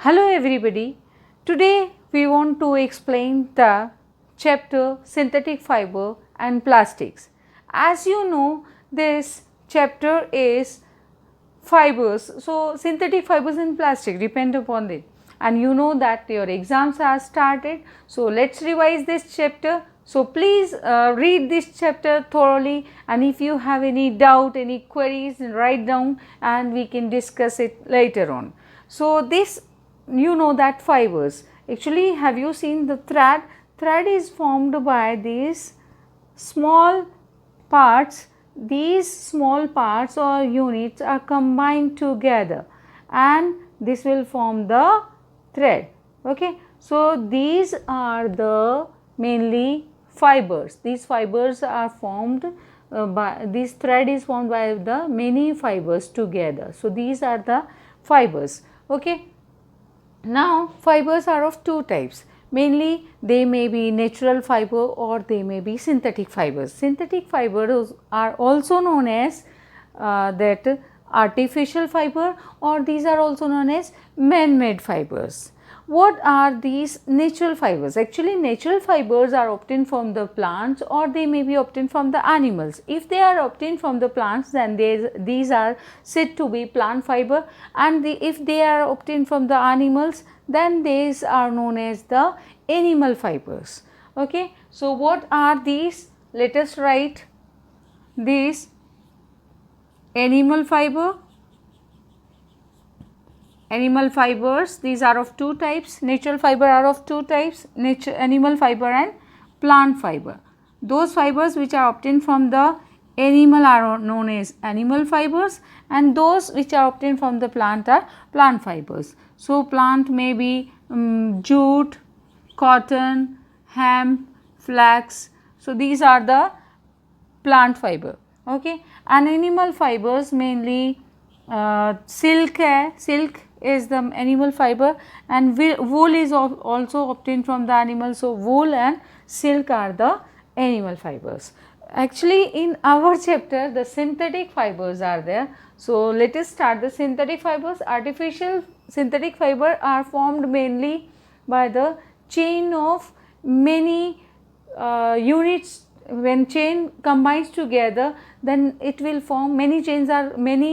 Hello everybody. Today we want to explain the chapter synthetic fiber and plastics. As you know, this chapter is fibers. So, synthetic fibers and plastic depend upon it, and you know that your exams are started. So, let us revise this chapter. So, please read this chapter thoroughly, and if you have any doubt, any queries, write down and we can discuss it later on. So, this you know that fibers, actually have you seen the thread? Thread is formed by these small parts. These small parts or units are combined together and this will form the thread. Okay. So, these are the mainly fibers. These fibers are formed by this thread is formed by the many fibers together. So, these are the fibers. Okay. Now, fibers are of two types. Mainly they may be natural fiber or they may be synthetic fibers. Synthetic fibers are also known as that artificial fiber, or these are also known as man-made fibers. What are these natural fibers? Actually, natural fibers are obtained from the plants or they may be obtained from the animals. If they are obtained from the plants, then these are said to be plant fiber, and if they are obtained from the animals, then these are known as the animal fibers. Okay. So, what are these? Let us write these: animal fiber. Animal fibers, these are of two types. Natural fiber are of two types, animal fiber and plant fiber. Those fibers which are obtained from the animal are known as animal fibers, and those which are obtained from the plant are plant fibers. So, plant may be jute, cotton, hemp, flax. So, these are the plant fiber. Okay. And animal fibers mainly silk is the animal fiber, and wool is also obtained from the animal. So, wool and silk are the animal fibers. Actually, in our chapter the synthetic fibers are there. So, let us start the synthetic fibers. Artificial synthetic fiber are formed mainly by the chain of many units. When chain combines together, then it will form many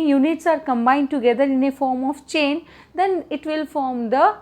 units are combined together in a form of chain, then it will form the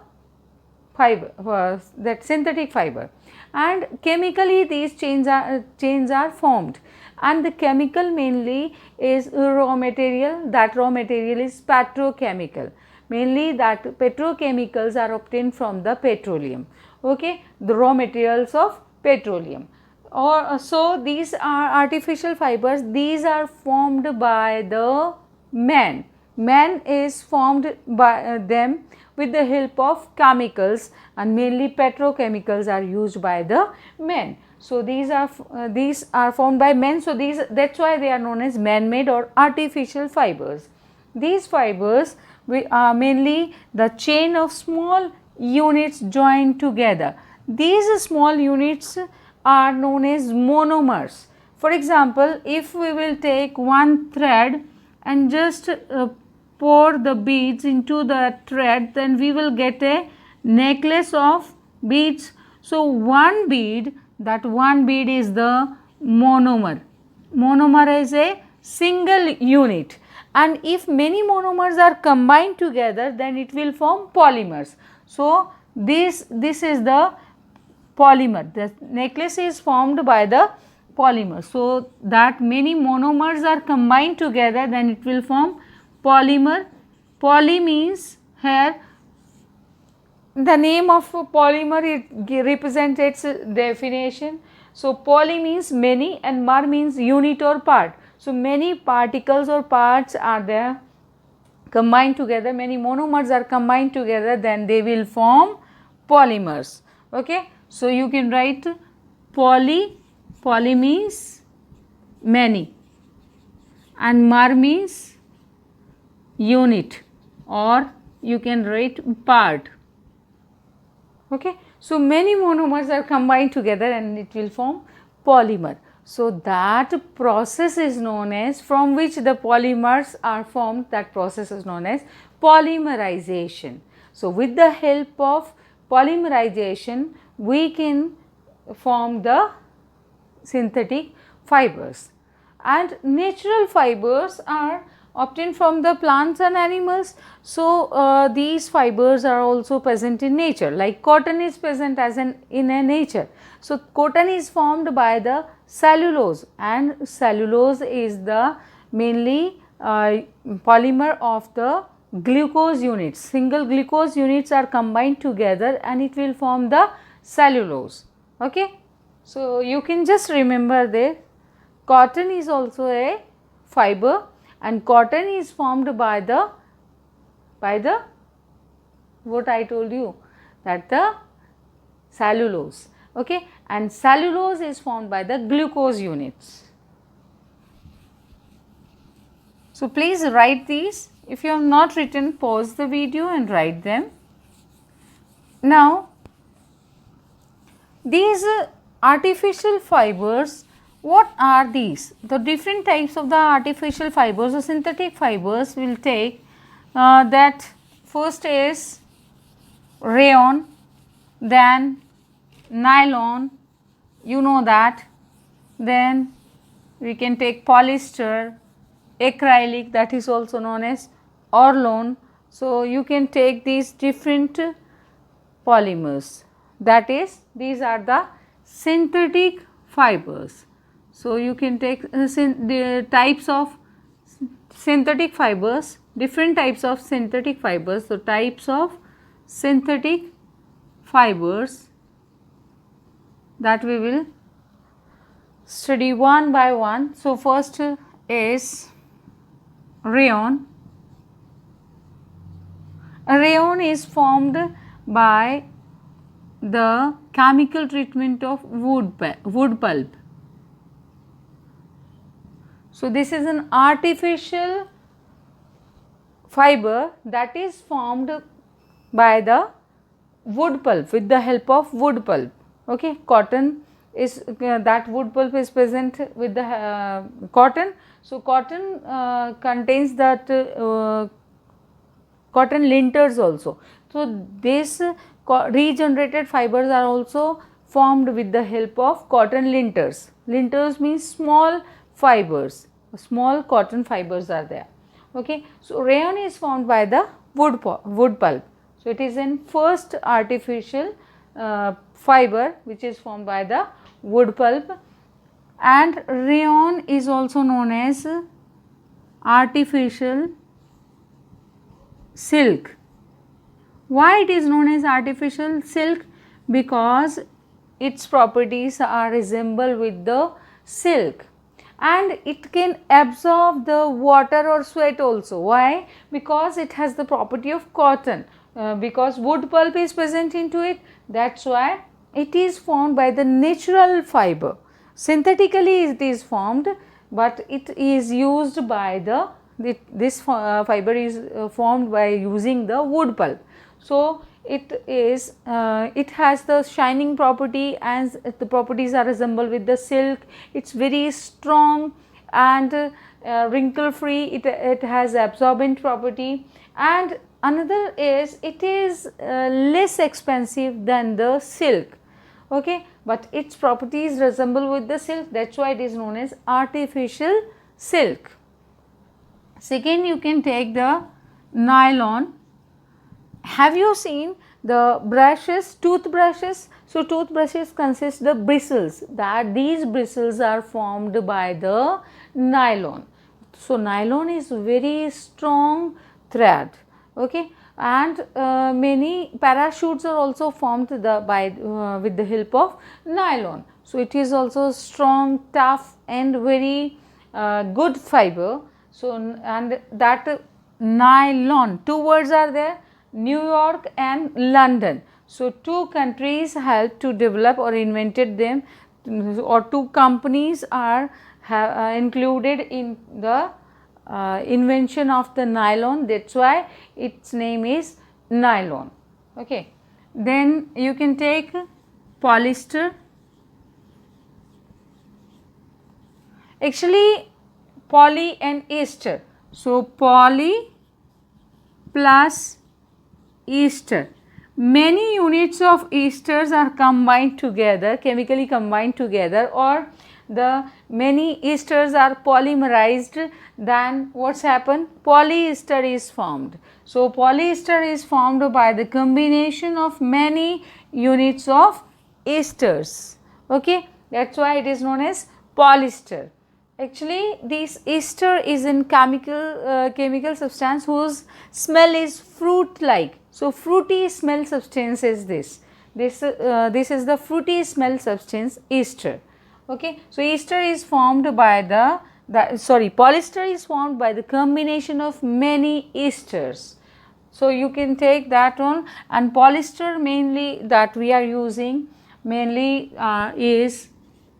fiber, that synthetic fiber. And chemically these chains are formed, and the chemical mainly is raw material. That raw material is petrochemical. Mainly that petrochemicals are obtained from the petroleum. Okay, the raw materials of petroleum. Or so these are artificial fibers. These are formed by the man. Man is formed by them with the help of chemicals, and mainly petrochemicals are used by the men. So, these are formed by men. So, that is why they are known as man-made or artificial fibers. These fibers are mainly the chain of small units joined together. These small units are known as monomers. For example, if we will take one thread and just pour the beads into the thread, then we will get a necklace of beads. So, one bead is the monomer. Monomer is a single unit, and if many monomers are combined together, then it will form polymers. So, this is the polymer. The necklace is formed by the polymer. So, that many monomers are combined together, then it will form polymer. Poly means here the name of polymer, it represents its definition. So, poly means many and mer means unit or part. So, many particles or parts are there combined together, many monomers are combined together, then they will form polymers. Okay. So, you can write poly means many, and mer means unit, or you can write part. Okay. So, many monomers are combined together and it will form polymer. So, that process is known as, from which the polymers are formed, that process is known as polymerization. So with the help of polymerization, we can form the synthetic fibers. And natural fibers are obtained from the plants and animals. So these fibers are also present in nature, like cotton is present as in a nature. So cotton is formed by the cellulose, and cellulose is the mainly polymer of the glucose units. Single glucose units are combined together and it will form the cellulose. Okay. So you can just remember that cotton is also a fiber, and cotton is formed by the what I told you, that the cellulose. Okay. And cellulose is formed by the glucose units. So please write these. If you have not written, pause the video and write them. Now these artificial fibers, what are these? The different types of the artificial fibers or synthetic fibers will take that first is rayon, then nylon, you know that, then we can take polyester, acrylic, that is also known as Orlon. So you can take these different polymers, that is these are the synthetic fibers. So you can take the types of synthetic fibers, different types of synthetic fibers. So types of synthetic fibers that we will study one by one. So first is rayon. A rayon is formed by the chemical treatment of wood pulp. So this is an artificial fiber that is formed by the wood pulp, with the help of wood pulp. Okay, cotton is that wood pulp is present with the cotton. So cotton contains that cotton linters also. So this regenerated fibers are also formed with the help of cotton linters. Linters means small fibers, small cotton fibers are there. Okay. So rayon is formed by the wood pulp. So it is in first artificial fiber which is formed by the wood pulp, and rayon is also known as artificial silk. Why it is known as artificial silk? Because its properties are resemble with the silk, and it can absorb the water or sweat also. Why? Because it has the property of cotton, because wood pulp is present into it, that is why it is formed by the natural fiber. Synthetically it is formed, but it is used by this fiber is formed by using the wood pulp. So it is it has the shining property, and the properties are resemble with the silk. It is very strong and wrinkle free. It has absorbent property, and another is it is less expensive than the silk. Okay, but its properties resemble with the silk, that is why it is known as artificial silk. Second, you can take the nylon. Have you seen the brushes, toothbrushes? So toothbrushes consist the bristles, that these bristles are formed by the nylon. So nylon is very strong thread. Okay, and many parachutes are also formed with the help of nylon. So it is also strong, tough and very good fiber. So and that nylon, two words are there, New York and London. So two countries helped to develop or invented them, or two companies are included in the invention of the nylon, that is why its name is nylon. Okay. Then you can take polyester. Actually poly and ester. So poly plus ester. Many units of esters are combined together, chemically combined together, or the many esters are polymerized, then what's happened? Polyester is formed. So, polyester is formed by the combination of many units of esters. Okay, that's why it is known as polyester. Actually, this ester is in chemical substance whose smell is fruit like. So, fruity smell substance is this. This is the fruity smell substance ester. Okay. So, ester is formed by polyester is formed by the combination of many esters. So, you can take that one, and polyester mainly that we are using mainly is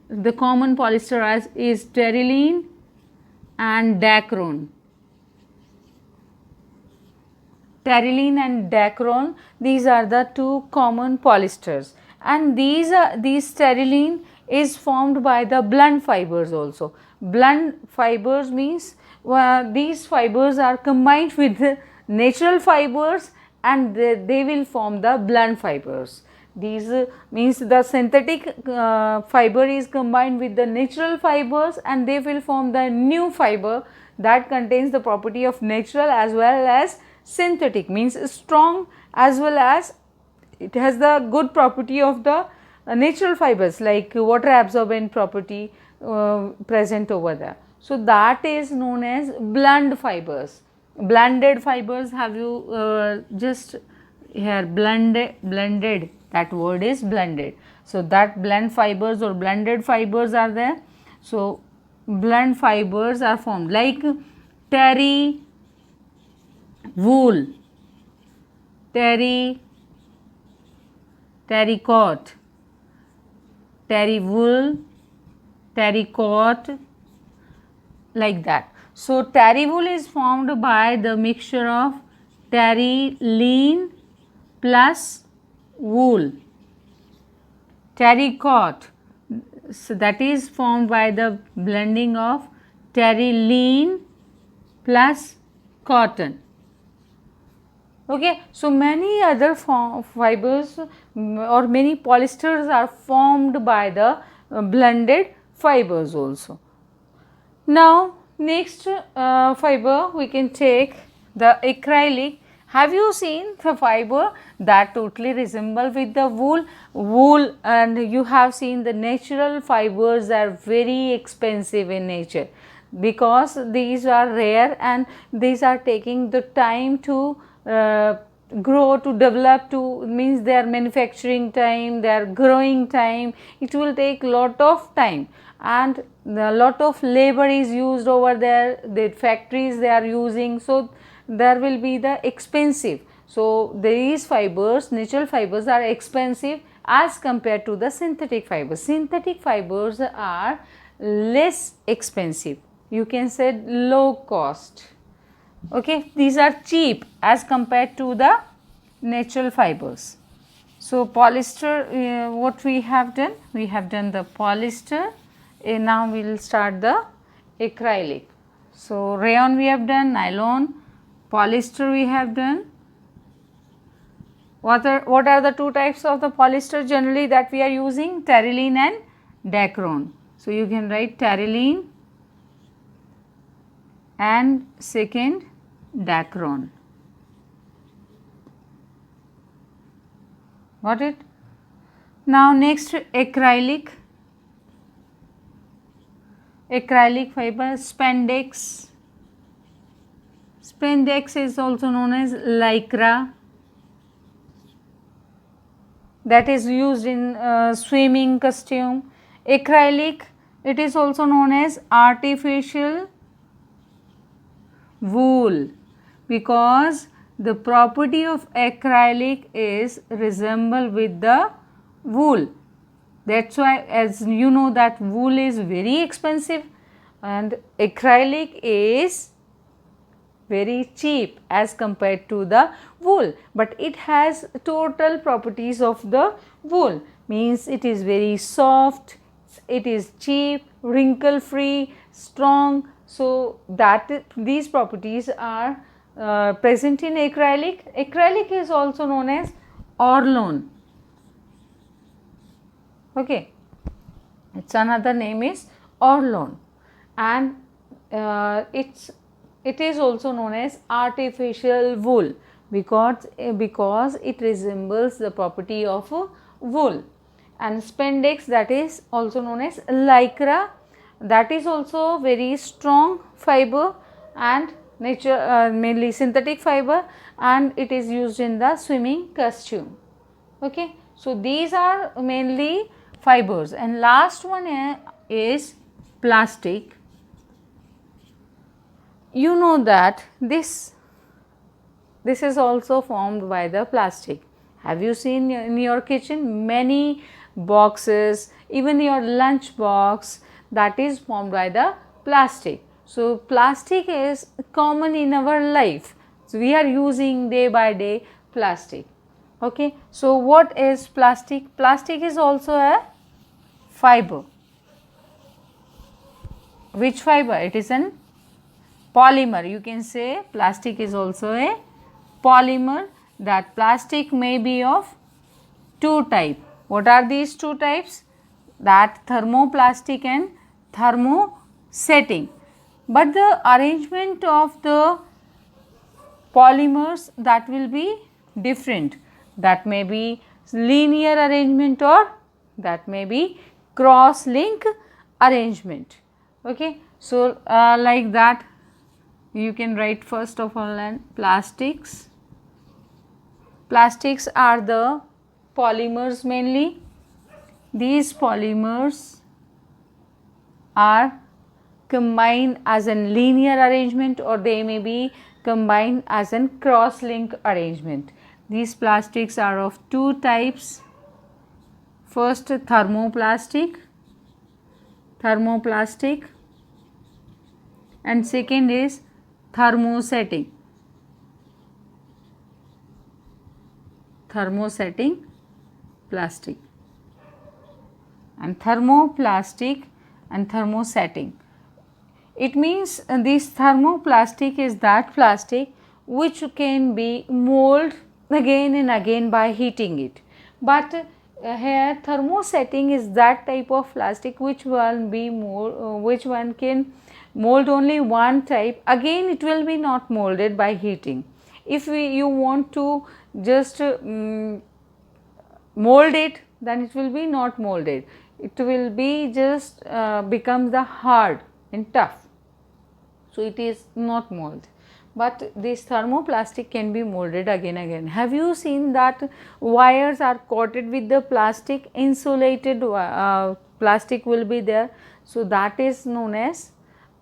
the common polyester is terylene and dacron. Terylene and dacron, these are the two common polyesters, and these terylene is formed by the blunt fibers also. Blunt fibers means these fibers are combined with the natural fibers, and they will form the blunt fibers. These means the synthetic fiber is combined with the natural fibers, and they will form the new fiber that contains the property of natural as well as synthetic, means strong as well as it has the good property of the natural fibers like water absorbent property present over there. So, that is known as blunt fibers. Blended fibers, have you just here blended, that word is blended. So, that blend fibers or blended fibers are there. So, blend fibers are formed like terry wool, terrycot, terry wool, terrycot, like that. So, terry wool is formed by the mixture of terylene plus wool. Terrycot, so that is formed by the blending of terylene plus cotton. Okay. So, many other fibers or many polyesters are formed by the blended fibers also. Now, next fiber we can take the acrylic. Have you seen the fiber that totally resemble with the wool, and you have seen the natural fibers are very expensive in nature because these are rare and these are taking the time to grow, to develop, to means their manufacturing time, their growing time, it will take lot of time and a lot of labor is used over there, the factories they are using. So, there will be the expensive. So, these fibers, natural fibers are expensive as compared to the synthetic fibers. Synthetic fibers are less expensive, you can say low cost. Okay, these are cheap as compared to the natural fibers. So, polyester, what we have done? We have done the polyester. Now, we will start the acrylic. So, rayon we have done, nylon, polyester we have done. What are the two types of the polyester generally that we are using? Terylene and dacron. So, you can write terylene and second dacron. Got it? Now, next acrylic fiber, spandex. Spandex is also known as lycra, that is used in swimming costume. Acrylic, it is also known as artificial wool because the property of acrylic is resemble with the wool. That is why, as you know, that wool is very expensive and acrylic is very cheap as compared to the wool, but it has total properties of the wool, means it is very soft, it is cheap, wrinkle free, strong. So, that these properties are present in acrylic. Acrylic is also known as Orlon. Okay, its another name is Orlon, and it is also known as artificial wool because it resembles the property of wool. And spandex, that is also known as lycra, that is also very strong fiber and mainly synthetic fiber, and it is used in the swimming costume. Okay, so these are mainly fibers. And last one is plastic. You know that this is also formed by the plastic. Have you seen in your kitchen many boxes, even your lunch box, that is formed by the plastic. So plastic is common in our life. So we are using day by day plastic. Okay, so what is plastic? Plastic is also a fiber. Which fiber? It is an polymer. You can say plastic is also a polymer. That plastic may be of two types. What are these two types? That thermoplastic and thermosetting. But the arrangement of the polymers, that will be different. That may be linear arrangement or that may be cross link arrangement. Okay, so like that you can write first of all, and plastics. Plastics are the polymers mainly. These polymers are combined as a linear arrangement or they may be combined as a cross link arrangement. These plastics are of two types. First, thermoplastic, and second is thermosetting plastic. And thermoplastic and thermosetting, it means this thermoplastic is that plastic which can be molded again and again by heating it. But here thermosetting is that type of plastic which one can mold only one type, again it will be not molded by heating. If you want to just mold it, then it will be not molded, it will be just become the hard and tough, so it is not molded. But this thermoplastic can be molded again. Have you seen that wires are coated with the plastic, insulated plastic will be there, so that is known as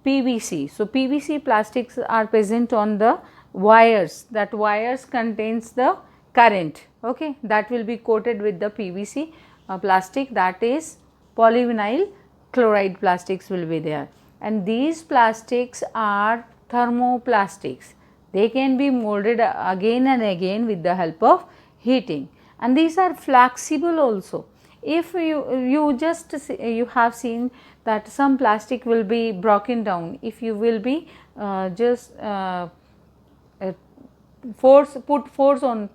PVC. So PVC plastics are present on the wires, that wires contains the current, okay, that will be coated with the PVC plastic, that is polyvinyl chloride plastics will be there. And these plastics are thermoplastics. They can be molded again and again with the help of heating, and these are flexible also. If you have seen that some plastic will be broken down if you will be put force on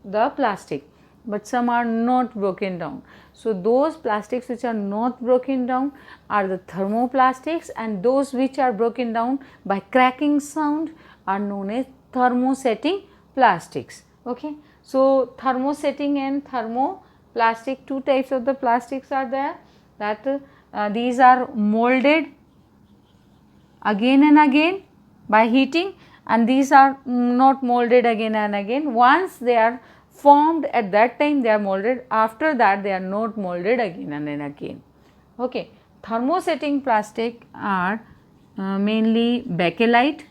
the plastic, but some are not broken down. So those plastics which are not broken down are the thermoplastics, and those which are broken down by cracking sound are known as thermosetting plastics. Okay, so thermosetting and thermoplastic, two types of the plastics are there, that these are molded again and again by heating, and these are not molded again and again. Once they are formed, at that time they are molded, after that they are not molded again and again. Okay, thermosetting plastic are mainly bakelite.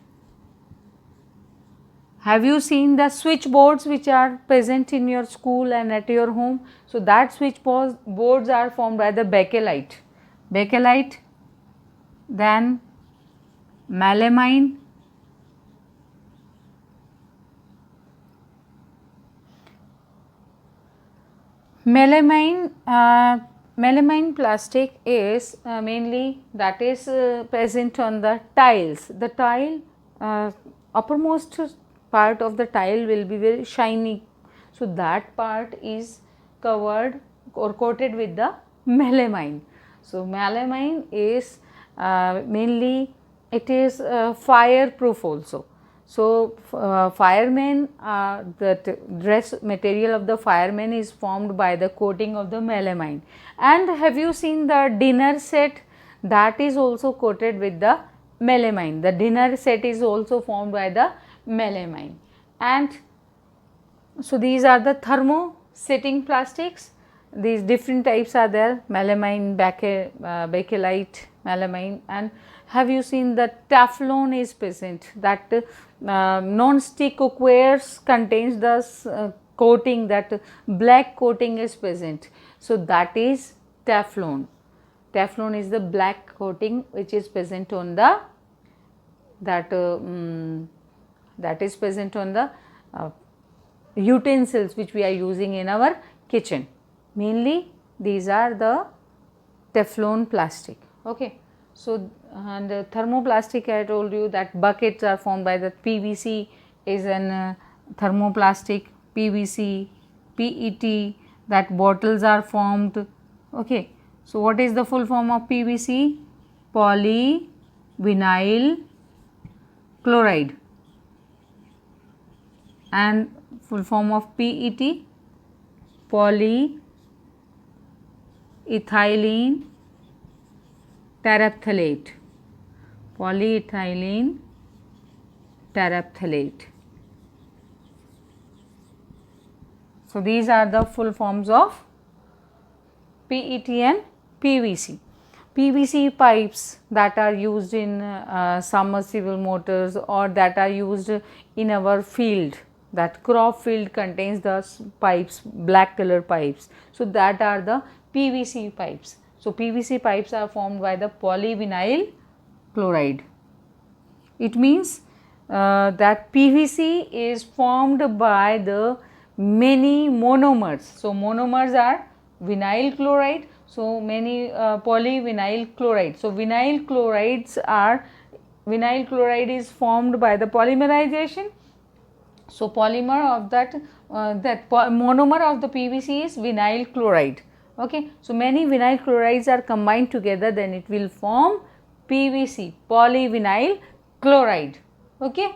Have you seen the switchboards which are present in your school and at your home? So that switchboards are formed by the bakelite, then melamine, melamine plastic is mainly that is present on the tiles. The tile uppermost part of the tile will be very shiny. So that part is covered or coated with the melamine. So melamine is mainly it is fireproof also. So firemen, the dress material of the firemen is formed by the coating of the melamine. And have you seen the dinner set? That is also coated with the melamine. The dinner set is also formed by the melamine. And so these are the thermo setting plastics. These different types are there: melamine, bakelite, melamine. And have you seen the Teflon is present? That non-stick cookwares contains the coating, that black coating is present. So that is Teflon. Teflon is the black coating which is present on the that is present on the utensils which we are using in our kitchen. Mainly these are the Teflon plastic. Okay. So, and thermoplastic, I told you that buckets are formed by the PVC is an thermoplastic, PVC, PET, that bottles are formed. Okay. So, what is the full form of PVC? Polyvinyl chloride. And full form of PET? Polyethylene terephthalate. Polyethylene terephthalate. So these are the full forms of PET and PVC. PVC pipes that are used in submersible motors, or that are used in our field, that crop field contains the pipes, black color pipes. So that are the PVC pipes. So PVC pipes are formed by the polyvinyl chloride. It means that PVC is formed by the many monomers. So monomers are vinyl chloride. So many polyvinyl chloride. So vinyl chloride is formed by the polymerization. So polymer of that monomer of the PVC is vinyl chloride. Okay. So many vinyl chlorides are combined together, then it will form PVC, polyvinyl chloride. Okay.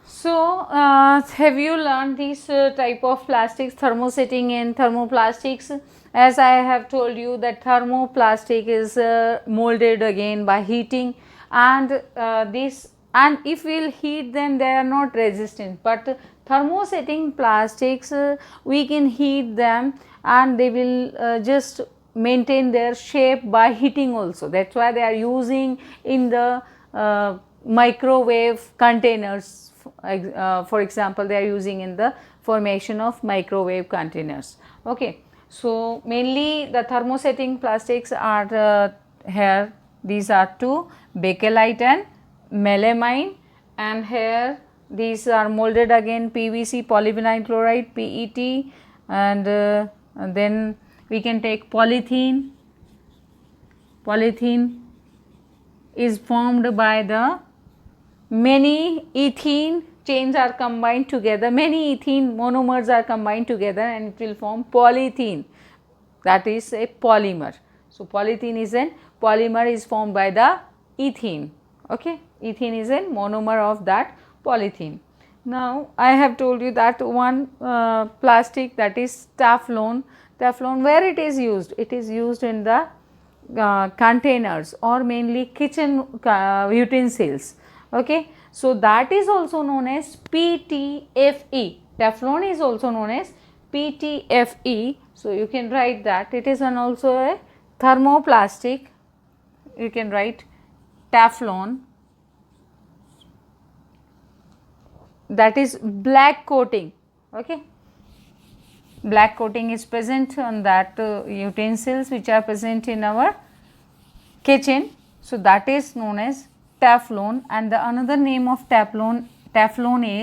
So have you learned these type of plastics, thermosetting and thermoplastics? As I have told you that thermoplastic is molded again by heating, and and if we will heat, then they are not resistant, but thermosetting plastics we can heat them and they will just maintain their shape by heating also. That is why they are using in the microwave containers. For example, they are using in the formation of microwave containers. Okay. So mainly the thermosetting plastics are here. These are two, bakelite and melamine, and here these are molded again, PVC, polyvinyl chloride, PET, and then we can take polythene. Polythene is formed by the many ethene chains are combined together, many ethene monomers are combined together, and it will form polythene, that is a polymer. So polythene is a polymer, is formed by the ethene. Okay. Ethene is a monomer of that polythene. Now I have told you that one plastic, that is Teflon. Teflon, where it is used? It is used in the containers or mainly kitchen utensils. Okay. So that is also known as PTFE. Teflon is also known as PTFE. So you can write that it is also a thermoplastic. You can write Teflon, that is black coating. Okay. Black coating is present on that utensils which are present in our kitchen. So that is known as Teflon, and the another name of Teflon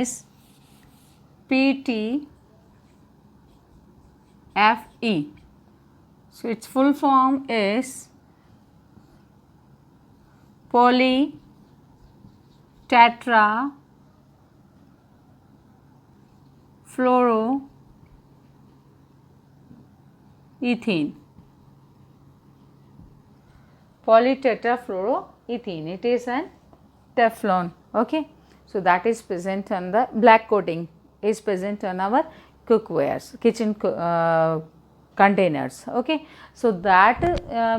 is PTFE. So its full form is poly tetra fluoroethene. Polytetrafluoroethene. It is an Teflon. Okay. So that is present on the black coating is present on our cookwares, kitchen containers. Okay. So that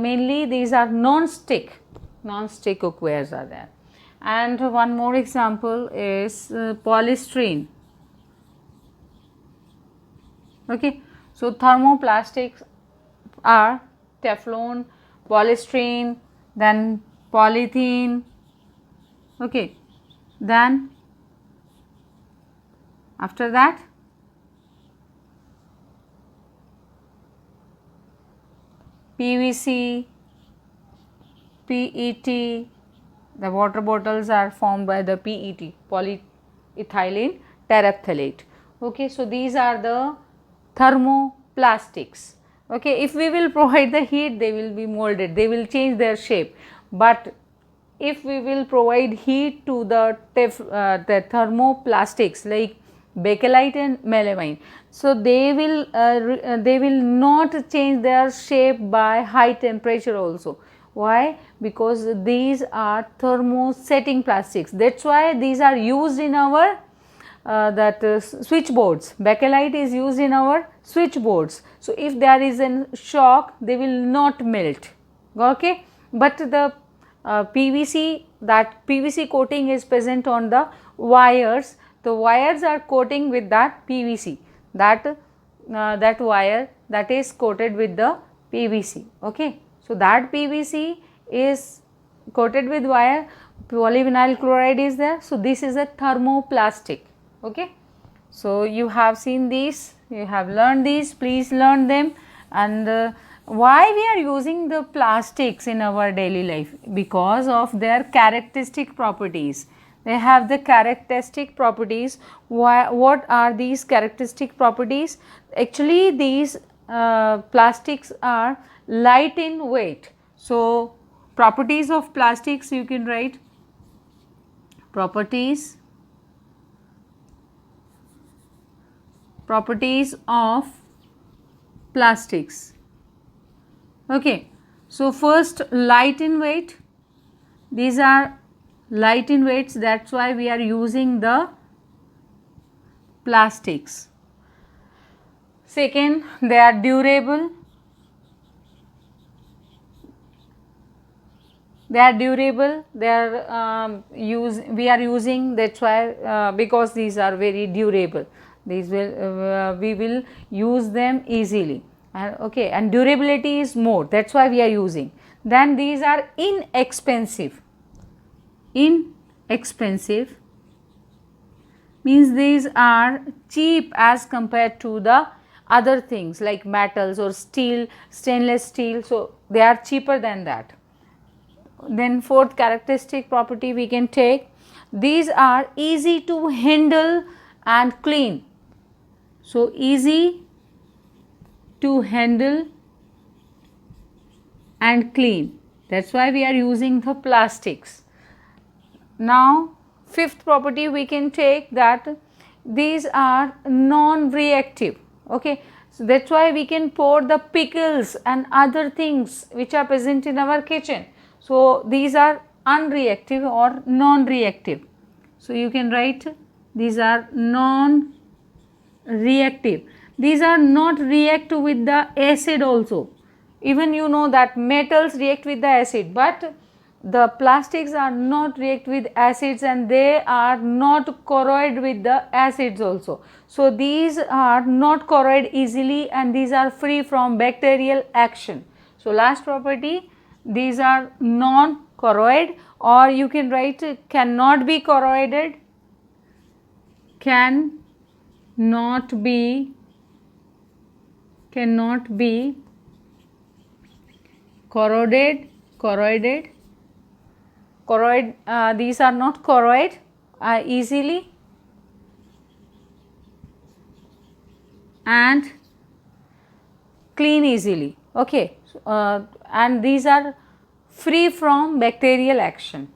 mainly these are non-stick cookwares are there. And one more example is polystyrene. Okay. So thermoplastics are Teflon, polystyrene, then polythene. Okay. Then after that PVC, PET, the water bottles are formed by the PET, polyethylene terephthalate. Okay, so these are the thermoplastics. Okay, if we will provide the heat, they will be molded, they will change their shape, but if we will provide heat to the thermoplastics like bakelite and melamine, so they will not change their shape by high temperature also. Why? Because these are thermosetting plastics. That's why these are used in our switchboards. Bakelite is used in our switchboards. So if there is a shock, they will not melt. Okay, but the PVC, that PVC coating is present on the wires. The wires are coating with that PVC, that wire that is coated with the PVC. Okay. So that PVC is coated with wire, polyvinyl chloride is there. So this is a thermoplastic. Okay. So you have seen these, you have learned these, please learn them. And why we are using the plastics in our daily life? Because of their characteristic properties. They have the characteristic properties. What are these characteristic properties? Actually these plastics are light in weight. So properties of plastics, you can write properties of plastics. Okay. So first, light in weight. These are light in weights, that's why we are using the plastics. Second, they are durable. They are durable, they are we are using, that's why because these are very durable, these will we will use them easily. Okay, and durability is more, that's why we are using. Then these are inexpensive. Inexpensive means these are cheap as compared to the other things like metals or steel, stainless steel, so they are cheaper than that. Then fourth characteristic property we can take, these are easy to handle and clean. So easy to handle and clean, that's why we are using the plastics. Now fifth property we can take, that these are non-reactive. Okay, so that's why we can pour the pickles and other things which are present in our kitchen. So these are unreactive or non-reactive. So you can write these are non-reactive. These are not react with the acid also. Even you know that metals react with the acid, but the plastics are not react with acids and they are not corrode with the acids also. So these are not corrode easily and these are free from bacterial action. So last property, these are non-corrode, or you can write cannot be corroded, cannot be corroded, these are not corrode easily, and clean easily. Okay, and these are free from bacterial action.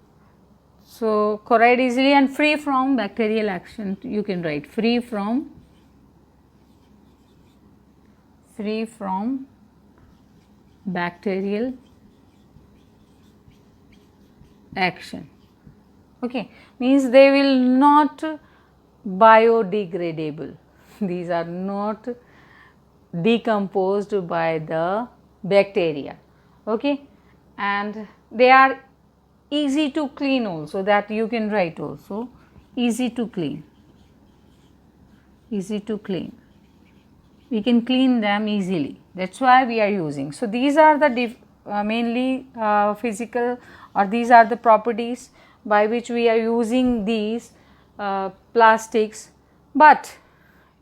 So corrode easily and free from bacterial action, you can write free from bacterial action. Okay, means they will not biodegradable. These are not decomposed by the bacteria. Okay, and they are easy to clean also, that you can write also, easy to clean, easy to clean. We can clean them easily, that is why we are using. So, these are the mainly physical, or these are the properties by which we are using these plastics. But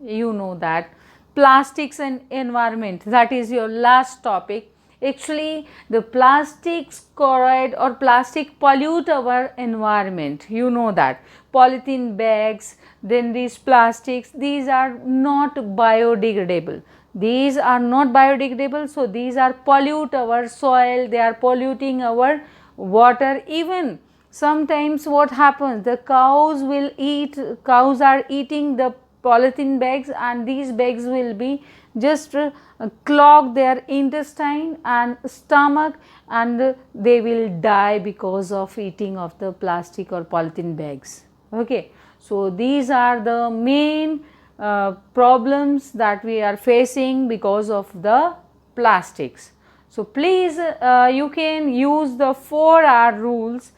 you know that plastics and environment, that is your last topic. Actually, the plastics corrode or plastic pollute our environment, you know that. Polythene bags, then these plastics, these are not biodegradable. These are not biodegradable, so these are pollute our soil, they are polluting our water. Even sometimes what happens, the cows are eating the polythene bags, and these bags will be just clog their intestine and stomach, and they will die because of eating of the plastic or polythene bags. Okay, so these are the main problems that we are facing because of the plastics. So please you can use the 4R rules